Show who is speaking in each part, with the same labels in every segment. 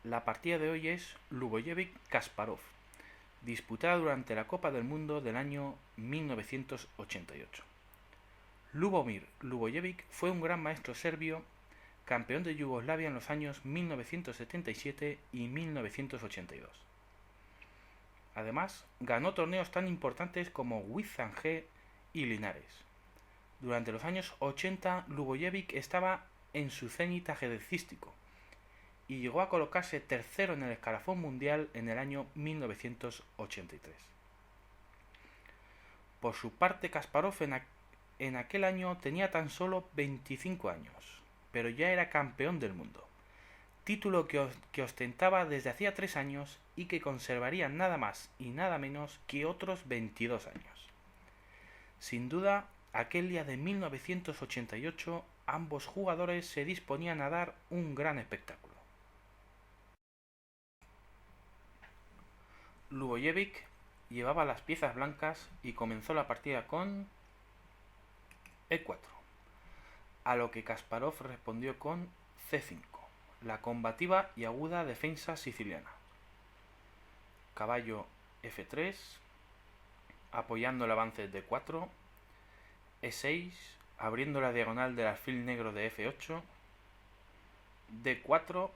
Speaker 1: La partida de hoy es Lubojevic-Kasparov, disputada durante la Copa del Mundo del año 1988. Lubomir Lubojevic fue un gran maestro serbio, campeón de Yugoslavia en los años 1977 y 1982. Además, ganó torneos tan importantes como Wizange y Linares. Durante los años 80, Lubojevic estaba en su cenit ajedrecístico y llegó a colocarse tercero en el escalafón mundial en el año 1983. Por su parte, Kasparov en aquel año tenía tan solo 25 años, pero ya era campeón del mundo, título que ostentaba desde hacía 3 años y que conservaría nada más y nada menos que otros 22 años. Sin duda, aquel día de 1988 ambos jugadores se disponían a dar un gran espectáculo. Lubojevic llevaba las piezas blancas y comenzó la partida con E4, a lo que Kasparov respondió con C5, la combativa y aguda defensa siciliana. Caballo F3, apoyando el avance de D4, E6, abriendo la diagonal del alfil negro de F8, D4,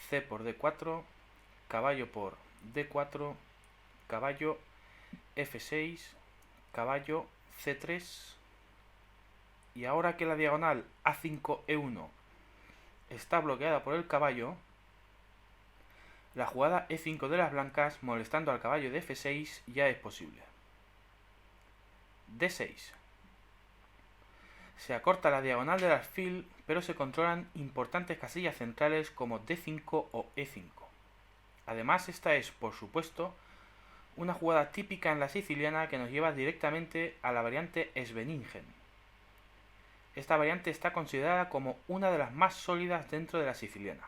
Speaker 1: C por D4, caballo por D4, caballo F6, caballo C3, y ahora que la diagonal A5-E1 está bloqueada por el caballo, la jugada E5 de las blancas molestando al caballo de F6 ya es posible. D6. Se acorta la diagonal del alfil, pero se controlan importantes casillas centrales como D5 o E5. Además, esta es, por supuesto, una jugada típica en la siciliana que nos lleva directamente a la variante Scheveningen. Esta variante está considerada como una de las más sólidas dentro de la siciliana.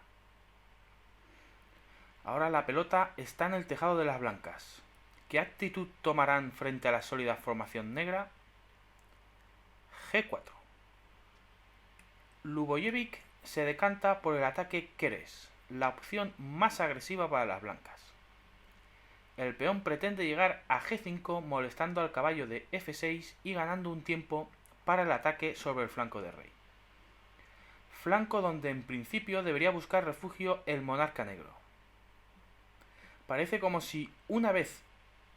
Speaker 1: Ahora la pelota está en el tejado de las blancas. ¿Qué actitud tomarán frente a la sólida formación negra? G4. Lubojevic se decanta por el ataque Keres, la opción más agresiva para las blancas. El peón pretende llegar a G5 molestando al caballo de F6 y ganando un tiempo para el ataque sobre el flanco de rey. Flanco donde en principio debería buscar refugio el monarca negro. Parece como si, una vez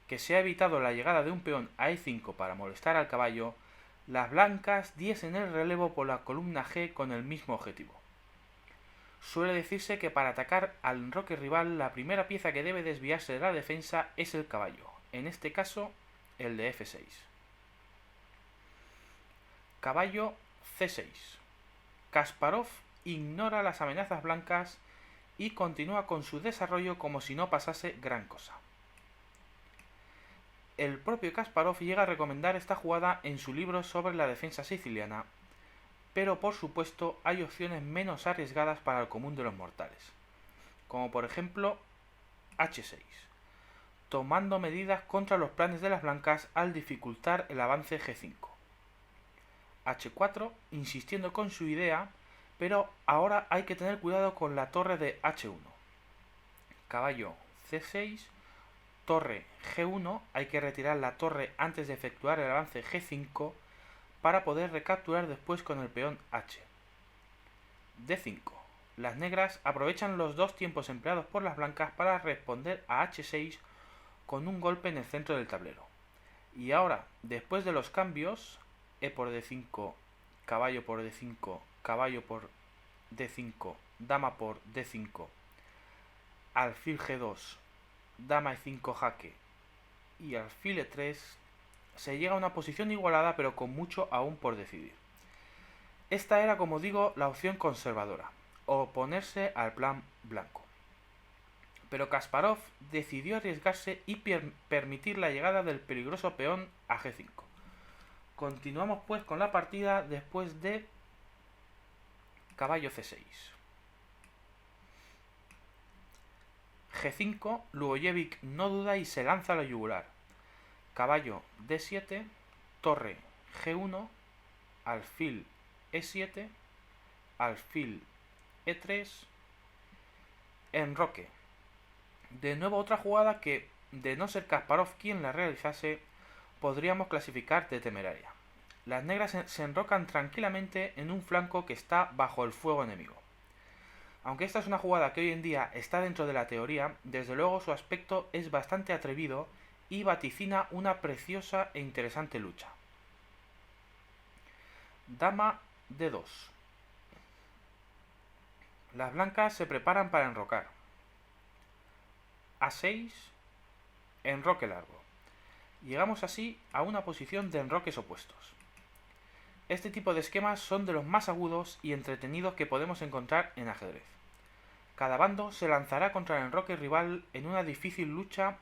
Speaker 1: que se ha evitado la llegada de un peón a E5 para molestar al caballo, las blancas diesen el relevo por la columna G con el mismo objetivo. Suele decirse que para atacar al enroque rival la primera pieza que debe desviarse de la defensa es el caballo, en este caso el de F6. Caballo C6. Kasparov ignora las amenazas blancas y continúa con su desarrollo como si no pasase gran cosa. El propio Kasparov llega a recomendar esta jugada en su libro sobre la defensa siciliana, pero por supuesto hay opciones menos arriesgadas para el común de los mortales, como por ejemplo H6, tomando medidas contra los planes de las blancas al dificultar el avance G5. H4, insistiendo con su idea, pero ahora hay que tener cuidado con la torre de H1. Caballo C6, torre G1, hay que retirar la torre antes de efectuar el avance G5 para poder recapturar después con el peón H. D5. Las negras aprovechan los dos tiempos empleados por las blancas para responder a H6 con un golpe en el centro del tablero. Y ahora, después de los cambios, E por D5, caballo por D5, caballo por D5, dama por D5, alfil G2, dama E5 jaque y alfil E3, se llega a una posición igualada pero con mucho aún por decidir. Esta era, como digo, la opción conservadora, oponerse al plan blanco. Pero Kasparov decidió arriesgarse y permitir la llegada del peligroso peón a G5. Continuamos pues con la partida después de caballo C6. G5, Lubojevic no duda y se lanza a la yugular. Caballo D7, torre G1, alfil E7, alfil E3, enroque. De nuevo otra jugada que, de no ser Kasparov quien la realizase, podríamos clasificar de temeraria. Las negras se enrocan tranquilamente en un flanco que está bajo el fuego enemigo. Aunque esta es una jugada que hoy en día está dentro de la teoría, desde luego su aspecto es bastante atrevido y vaticina una preciosa e interesante lucha. Dama D2. Las blancas se preparan para enrocar. A6, enroque largo. Llegamos así a una posición de enroques opuestos. Este tipo de esquemas son de los más agudos y entretenidos que podemos encontrar en ajedrez. Cada bando se lanzará contra el enroque rival en una difícil lucha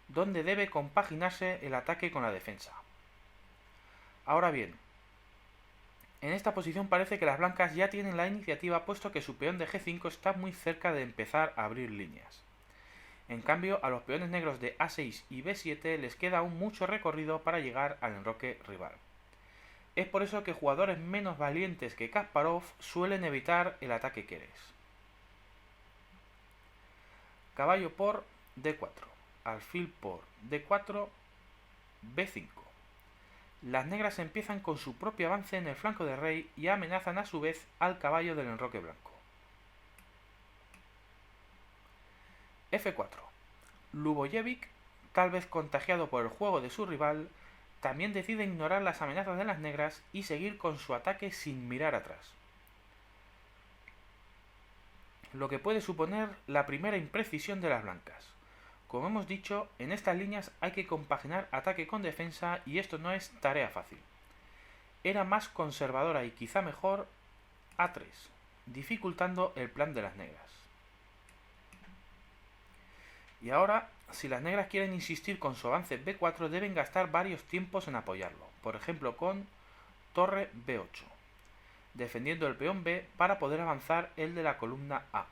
Speaker 1: donde debe compaginarse el ataque con la defensa. Ahora bien, en esta posición parece que las blancas ya tienen la iniciativa puesto que su peón de G5 está muy cerca de empezar a abrir líneas. En cambio, a los peones negros de A6 y B7 les queda aún mucho recorrido para llegar al enroque rival. Es por eso que jugadores menos valientes que Kasparov suelen evitar el ataque Keres. Caballo por D4, alfil por D4, B5. Las negras empiezan con su propio avance en el flanco de rey y amenazan a su vez al caballo del enroque blanco. F4. Lubojevic, tal vez contagiado por el juego de su rival, también decide ignorar las amenazas de las negras y seguir con su ataque sin mirar atrás. Lo que puede suponer la primera imprecisión de las blancas. Como hemos dicho, en estas líneas hay que compaginar ataque con defensa y esto no es tarea fácil. Era más conservadora y quizá mejor A3, dificultando el plan de las negras. Y ahora, si las negras quieren insistir con su avance B4, deben gastar varios tiempos en apoyarlo, por ejemplo con torre B8, defendiendo el peón B para poder avanzar el de la columna A.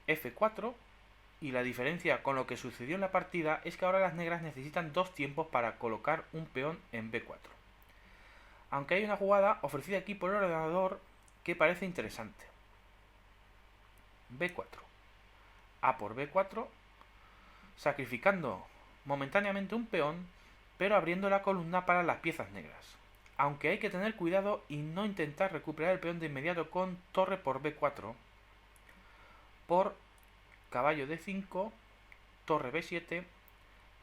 Speaker 1: F4, y la diferencia con lo que sucedió en la partida es que ahora las negras necesitan dos tiempos para colocar un peón en B4. Aunque hay una jugada ofrecida aquí por el ordenador que parece interesante. B4. A por B4, sacrificando momentáneamente un peón, pero abriendo la columna para las piezas negras. Aunque hay que tener cuidado y no intentar recuperar el peón de inmediato con torre por B4, por caballo D5, torre B7,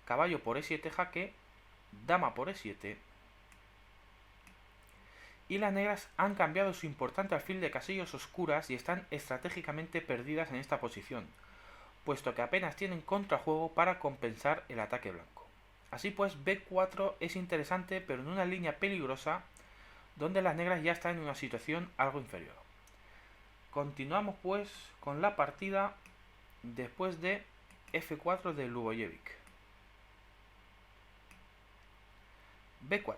Speaker 1: caballo por E7 jaque, dama por E7. Y las negras han cambiado su importante alfil de casillas oscuras y están estratégicamente perdidas en esta posición, puesto que apenas tienen contrajuego para compensar el ataque blanco. Así pues, B4 es interesante, pero en una línea peligrosa, donde las negras ya están en una situación algo inferior. Continuamos pues con la partida después de F4 de Lubojevic. B4.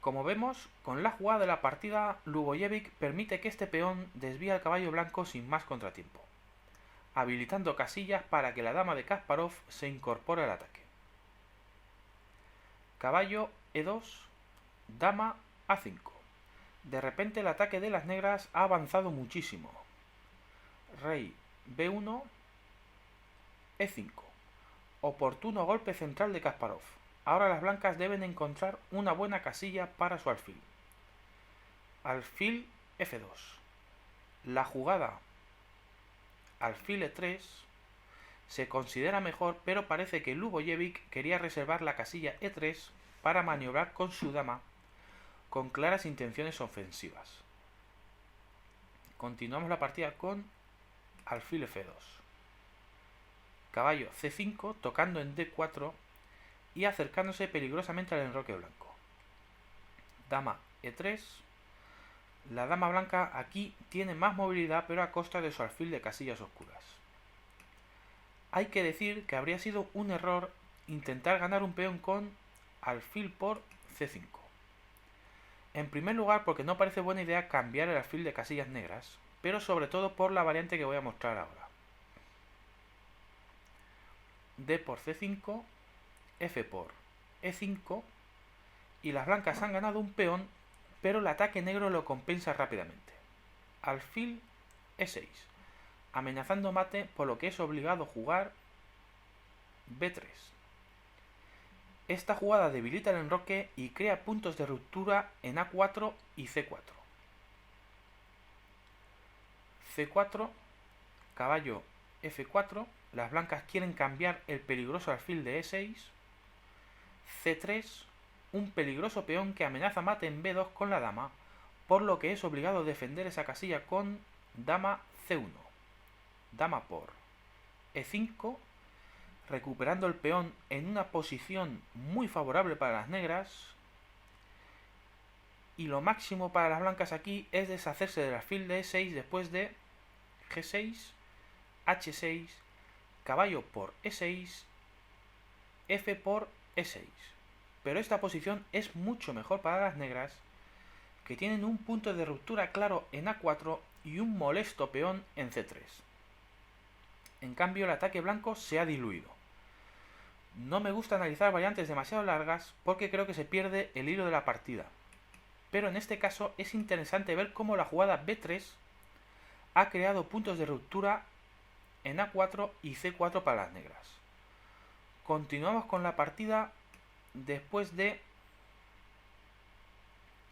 Speaker 1: Como vemos, con la jugada de la partida, Lubojevic permite que este peón desvíe al caballo blanco sin más contratiempo, habilitando casillas para que la dama de Kasparov se incorpore al ataque. Caballo E2, dama A5. De repente el ataque de las negras ha avanzado muchísimo. Rey B1, E5. Oportuno golpe central de Kasparov. Ahora las blancas deben encontrar una buena casilla para su alfil. Alfil F2. La jugada alfil E3 se considera mejor, pero parece que Lubojevic quería reservar la casilla E3 para maniobrar con su dama con claras intenciones ofensivas. Continuamos la partida con alfil F2. Caballo C5 tocando en D4 y acercándose peligrosamente al enroque blanco. Dama E3. La dama blanca aquí tiene más movilidad, pero a costa de su alfil de casillas oscuras. Hay que decir que habría sido un error intentar ganar un peón con alfil por C5. En primer lugar porque no parece buena idea cambiar el alfil de casillas negras, pero sobre todo por la variante que voy a mostrar ahora. D por C5, F por E5, y las blancas han ganado un peón, pero el ataque negro lo compensa rápidamente. Alfil E6. amenazando mate, por lo que es obligado jugar b3. Esta jugada debilita el enroque y crea puntos de ruptura en a4 y c4. c4, caballo f4, las blancas quieren cambiar el peligroso alfil de e6. c3, un peligroso peón que amenaza mate en b2 con la dama, por lo que es obligado a defender esa casilla con dama c1. Dama por e5, recuperando el peón en una posición muy favorable para las negras. Y lo máximo para las blancas aquí es deshacerse del alfil de e6 después de g6, h6, caballo por e6, f por e6. Pero esta posición es mucho mejor para las negras, que tienen un punto de ruptura claro en a4 y un molesto peón en c3. En cambio, el ataque blanco se ha diluido. No me gusta analizar variantes demasiado largas porque creo que se pierde el hilo de la partida. Pero en este caso es interesante ver cómo la jugada b3 ha creado puntos de ruptura en a4 y c4 para las negras. Continuamos con la partida después de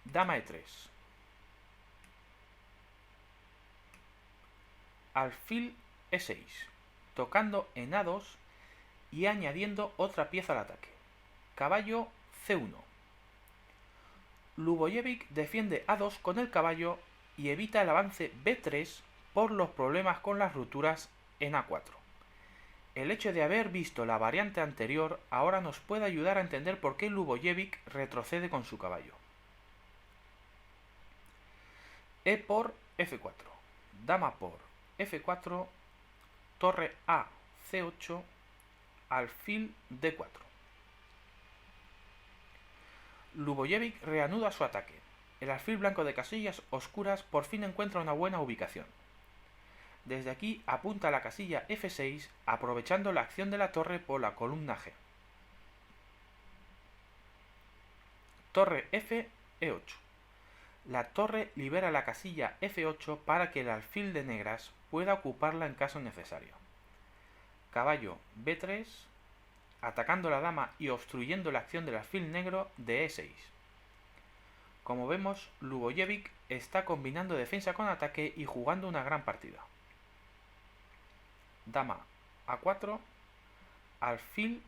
Speaker 1: dama e3. Alfil e6, tocando en a2 y añadiendo otra pieza al ataque. Caballo c1. Lubojevic defiende a2 con el caballo y evita el avance b3 por los problemas con las rupturas en a4. El hecho de haber visto la variante anterior ahora nos puede ayudar a entender por qué Lubojevic retrocede con su caballo. E por f4, dama por f4, torre a c8, alfil d4. Lubojevic reanuda su ataque. El alfil blanco de casillas oscuras por fin encuentra una buena ubicación. Desde aquí apunta a la casilla f6, aprovechando la acción de la torre por la columna g. Torre f, e8. La torre libera la casilla f8 para que el alfil de negras pueda ocuparla en caso necesario. Caballo b3, atacando la dama y obstruyendo la acción del alfil negro de e6. Como vemos, Lubojevic está combinando defensa con ataque y jugando una gran partida. Dama a4, alfil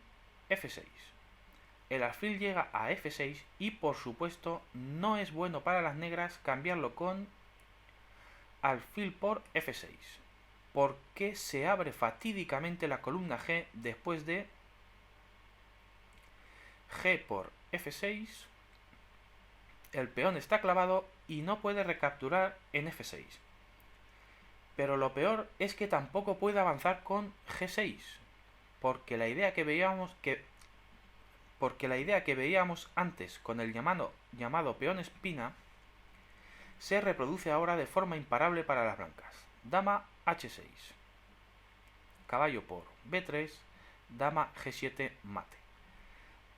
Speaker 1: f6. El alfil llega a f6 y por supuesto no es bueno para las negras cambiarlo con alfil por f6, porque se abre fatídicamente la columna g después de g por f6. El peón está clavado y no puede recapturar en f6. Pero lo peor es que tampoco puede avanzar con g6, porque la idea que veíamos antes con el llamado peón espina se reproduce ahora de forma imparable para las blancas. Dama h6, caballo por b3, dama g7 mate.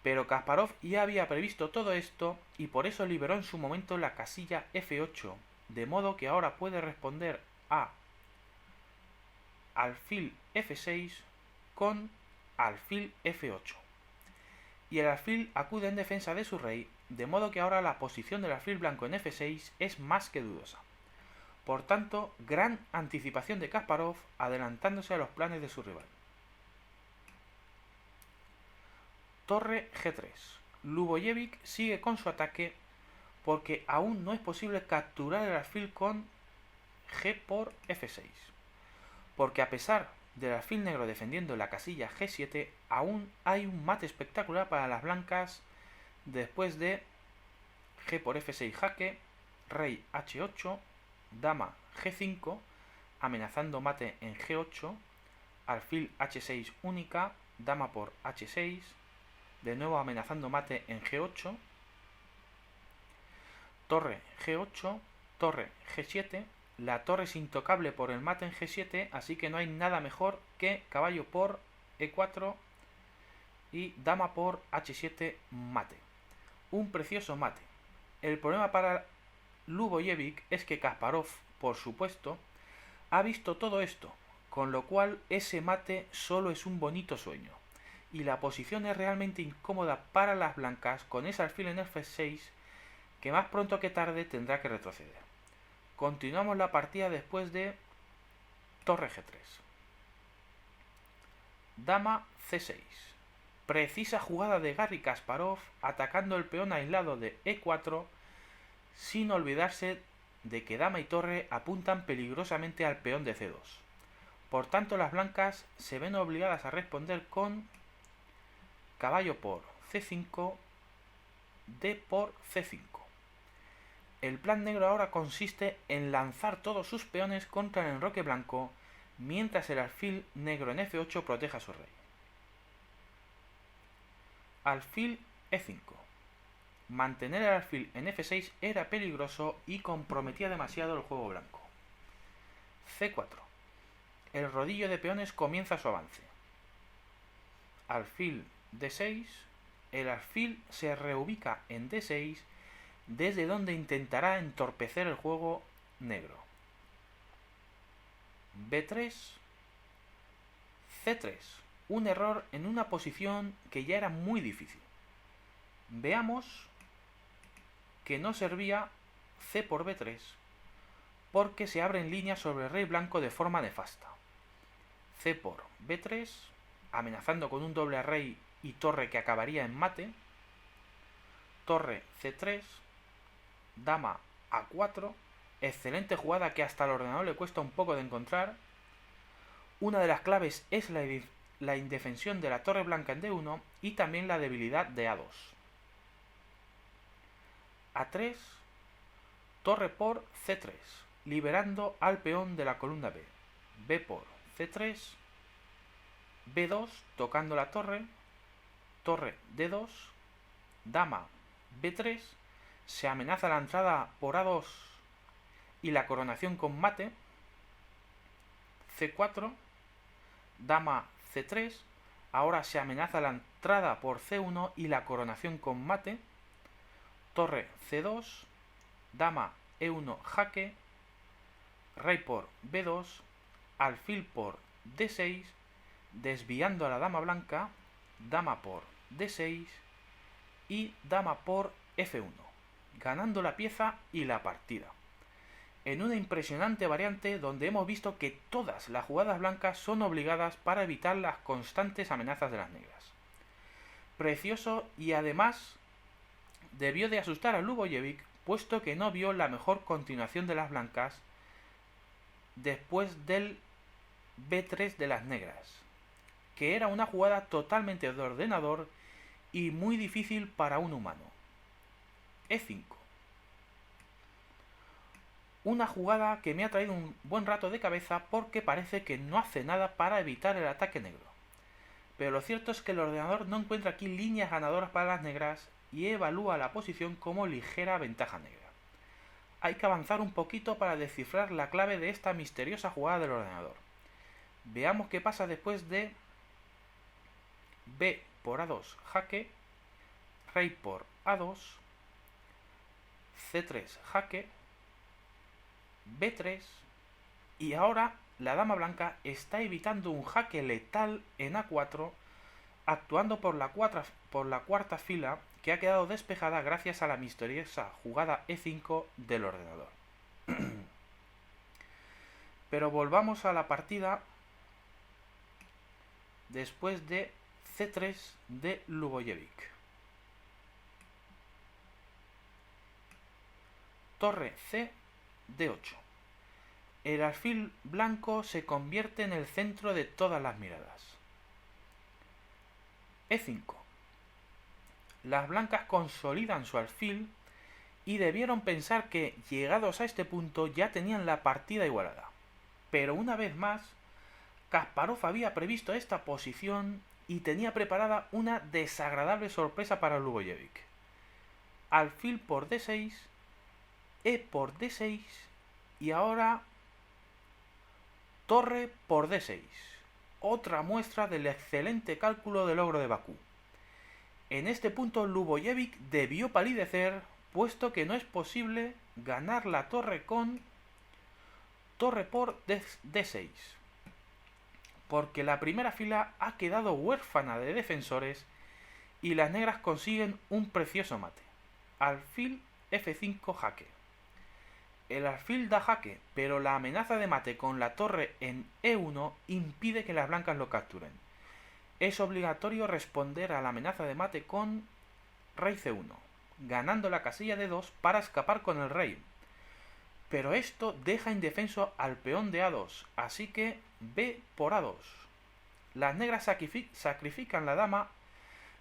Speaker 1: Pero Kasparov ya había previsto todo esto y por eso liberó en su momento la casilla f8, de modo que ahora puede responder a alfil f6 con alfil f8. Y el alfil acude en defensa de su rey, de modo que ahora la posición del alfil blanco en f6 es más que dudosa. Por tanto, gran anticipación de Kasparov adelantándose a los planes de su rival. Torre g3. Lubojevic sigue con su ataque porque aún no es posible capturar el alfil con g por f6. Porque a pesar del alfil negro defendiendo la casilla g7, aún hay un mate espectacular para las blancas después de g por f6 jaque, rey h8, dama g5, amenazando mate en g8, alfil h6 única, dama por h6, de nuevo amenazando mate en g8, torre g8, torre g7. La torre es intocable por el mate en g7, así que no hay nada mejor que caballo por e4 y dama por h7 mate. Un precioso mate. El problema para Lubojevic es que Kasparov, por supuesto, ha visto todo esto, con lo cual ese mate solo es un bonito sueño, y la posición es realmente incómoda para las blancas con ese alfil en F6 que más pronto que tarde tendrá que retroceder. Continuamos la partida después de torre G3. Dama C6. Precisa jugada de Garry Kasparov atacando el peón aislado de E4 sin olvidarse de que dama y torre apuntan peligrosamente al peón de C2. Por tanto, las blancas se ven obligadas a responder con caballo por C5, D por C5. El plan negro ahora consiste en lanzar todos sus peones contra el enroque blanco, mientras el alfil negro en F8 proteja a su rey. Alfil E5. Mantener el alfil en F6 era peligroso y comprometía demasiado el juego blanco. C4. El rodillo de peones comienza su avance. Alfil D6. El alfil se reubica en D6, desde donde intentará entorpecer el juego negro. B3. C3. Un error en una posición que ya era muy difícil. Veamos que no servía C por B3 porque se abre en línea sobre el rey blanco de forma nefasta. C por B3, amenazando con un doble rey y torre que acabaría en mate. Torre C3, dama A4, excelente jugada que hasta al ordenador le cuesta un poco de encontrar. Una de las claves es la indefensión de la torre blanca en D1 y también la debilidad de A2. A3, torre por C3, liberando al peón de la columna B. B por C3, B2, tocando la torre, torre D2, dama B3, se amenaza la entrada por A2 y la coronación con mate. C4, dama C3, ahora se amenaza la entrada por C1 y la coronación con mate. Torre C2, dama E1 jaque, rey por B2, alfil por D6, desviando a la dama blanca, dama por D6 y dama por F1, ganando la pieza y la partida. En una impresionante variante donde hemos visto que todas las jugadas blancas son obligadas para evitar las constantes amenazas de las negras. Precioso, y además debió de asustar a Lubojevic, puesto que no vio la mejor continuación de las blancas después del B3 de las negras, que era una jugada totalmente de ordenador y muy difícil para un humano. E5. Una jugada que me ha traído un buen rato de cabeza porque parece que no hace nada para evitar el ataque negro. Pero lo cierto es que el ordenador no encuentra aquí líneas ganadoras para las negras y evalúa la posición como ligera ventaja negra. Hay que avanzar un poquito para descifrar la clave de esta misteriosa jugada del ordenador. Veamos qué pasa después de B por A2 jaque, rey por A2, C3 jaque, B3, y ahora la dama blanca está evitando un jaque letal en A4, actuando por la cuarta fila que ha quedado despejada gracias a la misteriosa jugada E5 del ordenador. Pero volvamos a la partida después de C3 de Lubojevic. Torre C, D8. El alfil blanco se convierte en el centro de todas las miradas. E5. Las blancas consolidan su alfil y debieron pensar que, llegados a este punto, ya tenían la partida igualada. Pero una vez más, Kasparov había previsto esta posición y tenía preparada una desagradable sorpresa para Lubojevic. Alfil por D6, E por D6 y ahora torre por D6. Otra muestra del excelente cálculo de logro de Bakú. En este punto Lubojevic debió palidecer, puesto que no es posible ganar la torre con torre por D6. porque la primera fila ha quedado huérfana de defensores y las negras consiguen un precioso mate. Alfil F5 jaque. El alfil da jaque, pero la amenaza de mate con la torre en E1 impide que las blancas lo capturen. Es obligatorio responder a la amenaza de mate con rey C1, ganando la casilla de 2 para escapar con el rey. Pero esto deja indefenso al peón de A2, así que B por A2. Las negras sacrifican la dama,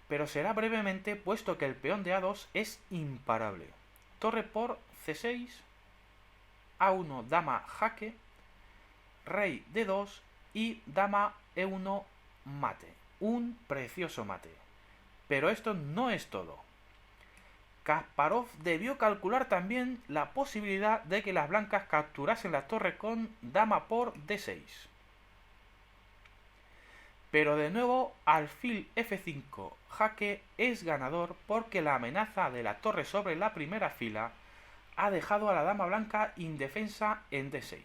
Speaker 1: pero será brevemente puesto que el peón de A2 es imparable. Torre por C6, A1 dama jaque, rey D2 y dama E1 mate. Un precioso mate. Pero esto no es todo. Kasparov debió calcular también la posibilidad de que las blancas capturasen la torre con dama por D6. Pero de nuevo, alfil F5 jaque es ganador porque la amenaza de la torre sobre la primera fila ha dejado a la dama blanca indefensa en D6.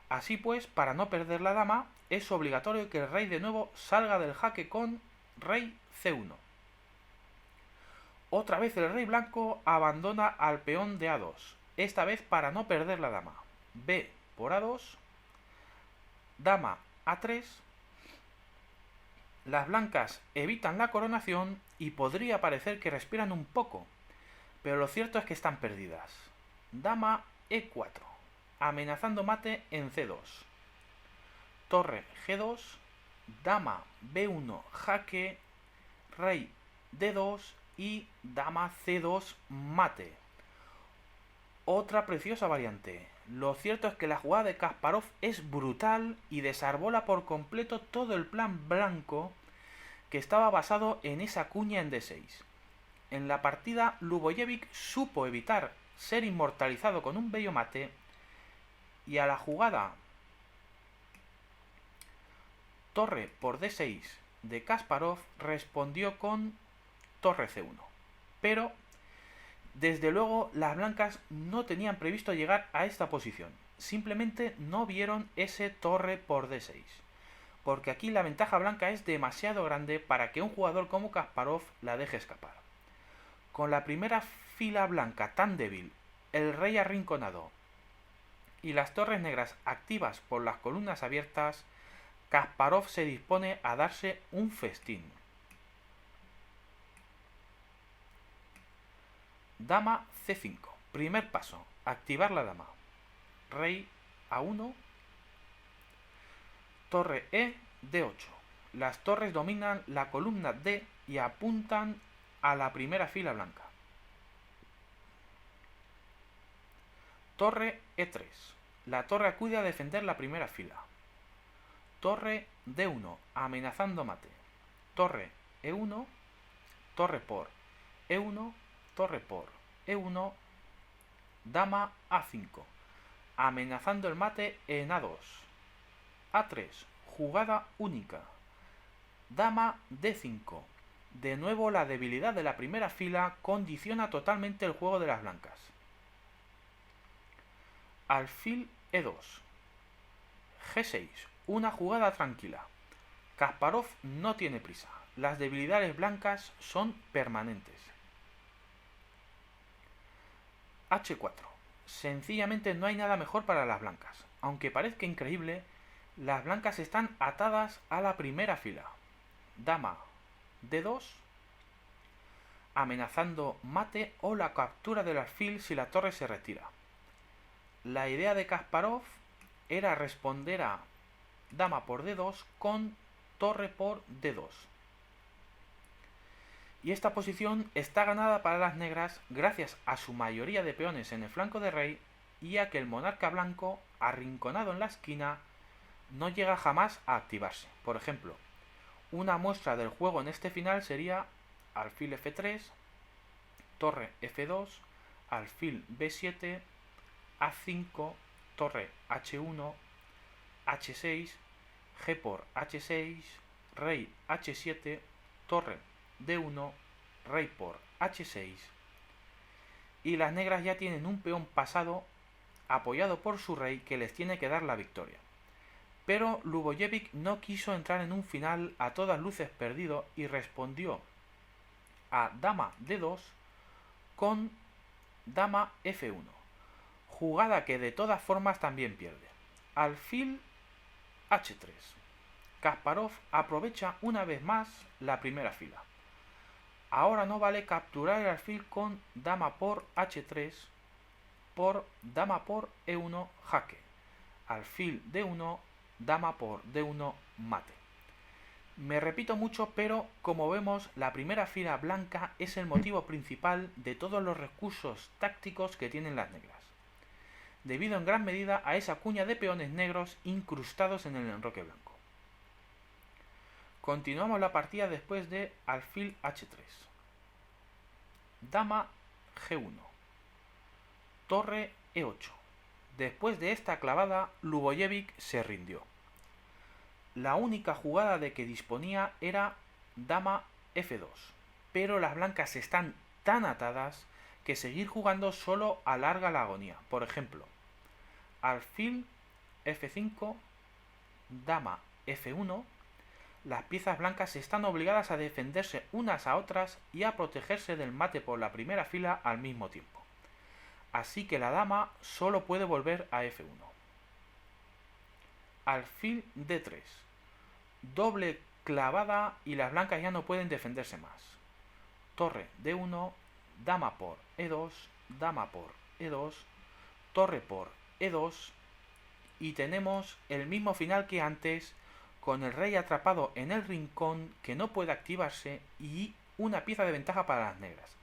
Speaker 1: Así pues, para no perder la dama, es obligatorio que el rey de nuevo salga del jaque con rey C1. Otra vez el rey blanco abandona al peón de A2, esta vez para no perder la dama. B por A2, dama A3, las blancas evitan la coronación y podría parecer que respiran un poco, pero lo cierto es que están perdidas. Dama E4, amenazando mate en C2. Torre G2, dama B1 jaque, rey D2 y dama C2 mate. Otra preciosa variante. Lo cierto es que la jugada de Kasparov es brutal y desarbola por completo todo el plan blanco que estaba basado en esa cuña en D6. En la partida, Lubojevic supo evitar ser inmortalizado con un bello mate y a la jugada torre por D6 de Kasparov respondió con torre C1. Pero, desde luego, las blancas no tenían previsto llegar a esta posición. Simplemente no vieron ese torre por D6. Porque aquí la ventaja blanca es demasiado grande para que un jugador como Kasparov la deje escapar. Con la primera fila blanca tan débil, el rey arrinconado y las torres negras activas por las columnas abiertas, Kasparov se dispone a darse un festín. Dama C5. Primer paso. Activar la dama. Rey A1. Torre E D8. Las torres dominan la columna D y apuntan a la primera fila blanca. Torre E3. La torre acude a defender la primera fila. Torre D1, amenazando mate. Torre E1, torre por E1, torre por E1, dama A5, amenazando el mate en A2. A3, jugada única. Dama D5. De nuevo la debilidad de la primera fila condiciona totalmente el juego de las blancas. Alfil E2. G6. Una jugada tranquila. Kasparov no tiene prisa. Las debilidades blancas son permanentes. H4. Sencillamente no hay nada mejor para las blancas. Aunque parezca increíble, las blancas están atadas a la primera fila. Dama D2, amenazando mate o la captura del alfil si la torre se retira. La idea de Kasparov era responder a dama por D2 con torre por D2. Y esta posición está ganada para las negras gracias a su mayoría de peones en el flanco de rey y a que el monarca blanco, arrinconado en la esquina, no llega jamás a activarse. Por ejemplo, una muestra del juego en este final sería alfil F3, torre F2, alfil B7, A5, torre H1, H6, G por H6, rey H7, torre D1, rey por H6. Y las negras ya tienen un peón pasado apoyado por su rey que les tiene que dar la victoria. pero Lubojevic no quiso entrar en un final a todas luces perdido y respondió a dama d2 con dama f1, jugada que de todas formas también pierde. Alfil h3. Kasparov aprovecha una vez más la primera fila. Ahora no vale capturar el alfil con dama por h3 por dama por e1 jaque. Alfil d1, dama por d1 mate. Me repito mucho, pero como vemos, la primera fila blanca es el motivo principal de todos los recursos tácticos que tienen las negras, debido en gran medida a esa cuña de peones negros incrustados en el enroque blanco. Continuamos la partida después de alfil h3. Dama g1. Torre e8. Después de esta clavada, Lubojevic se rindió. La única jugada de que disponía era dama f2, pero las blancas están tan atadas que seguir jugando solo alarga la agonía. Por ejemplo, alfil f5, dama f1, las piezas blancas están obligadas a defenderse unas a otras y a protegerse del mate por la primera fila al mismo tiempo. Así que la dama solo puede volver a f1. Alfil d3. Doble clavada y las blancas ya no pueden defenderse más. Torre d1, dama por e2, dama por e2, torre por e2 y tenemos el mismo final que antes, con el rey atrapado en el rincón que no puede activarse y una pieza de ventaja para las negras.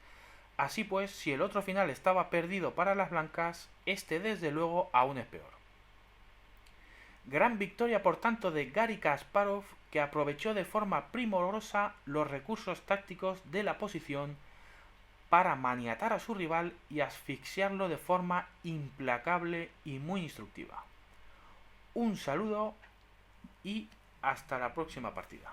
Speaker 1: Así pues, si el otro final estaba perdido para las blancas, este desde luego aún es peor. Gran victoria por tanto de Garry Kasparov, que aprovechó de forma primorosa los recursos tácticos de la posición para maniatar a su rival y asfixiarlo de forma implacable y muy instructiva. Un saludo y hasta la próxima partida.